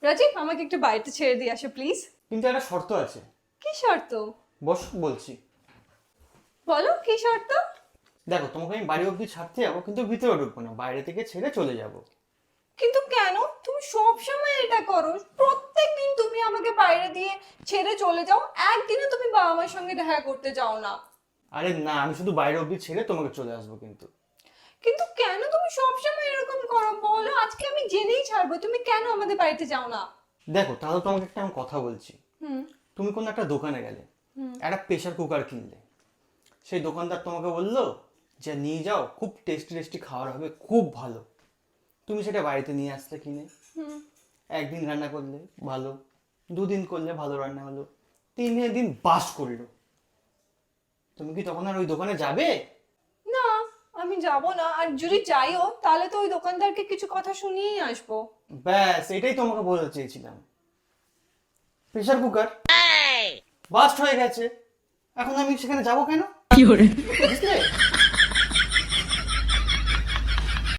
রাজীব, আমাকে একটু বাড়িতে ছেড়ে দিয়ে আসো প্লিজ। কিন্তু একটা শর্ত আছে। কি শর্ত? বস, বলছি। বলো কি শর্ত? দেখো, তোমাকে আমি বাড়ি অবধি ছাড়তে যাবো, কিন্তু ভিতরে ঢুকবো না, বাইরে থেকে ছেড়ে চলে যাব। কিন্তু কেন? তুমি সব সময় এটা করো, প্রত্যেকদিন তুমি আমাকে বাইরে দিয়ে ছেড়ে চলে যাও, একদিনও তুমি বাবা মার সঙ্গে দেখা করতে যাও না। আরে না, আমি শুধু বাইরে অবধি ছেড়ে তোমাকে চলে আসবো কিন্তু। কিন্তু কেন তুমি সব সময় এরকম করো বলো? আজকে আমি জেনেই ছাড়বো, তুমি কেন আমাদের বাড়িতে যাও না? দেখো, তাহলে তোমাকে একটা আমি কথা বলছি। হুম। তুমি কোনো একটা দোকানে গেলে, একটা প্রেশার কুকার কিনলে, সেই দোকানদার তোমাকে বললো যে নিয়ে যাও, খুব টেস্টি টেস্টি খাবার হবে, খুব ভালো। তুমি সেটা বাড়িতে নিয়ে আসলে কিনে, একদিন রান্না করলে ভালো, দুদিন করলে ভালো রান্না হলো, তিন দিন বাস করলো, তুমি কি তখন আর ওই দোকানে যাবে? না, আমি যাব না। আর যদি যাইও তাহলে তো ওই দোকানদারকে কিছু কথা শুনিয়েই আসবো। ব্যাস, এটাই তোমাকে বলতে চেয়েছিলাম। প্রেশার কুকার বাস্ট হয়ে গেছে, এখন আমি সেখানে যাবো কেন? বুঝলে?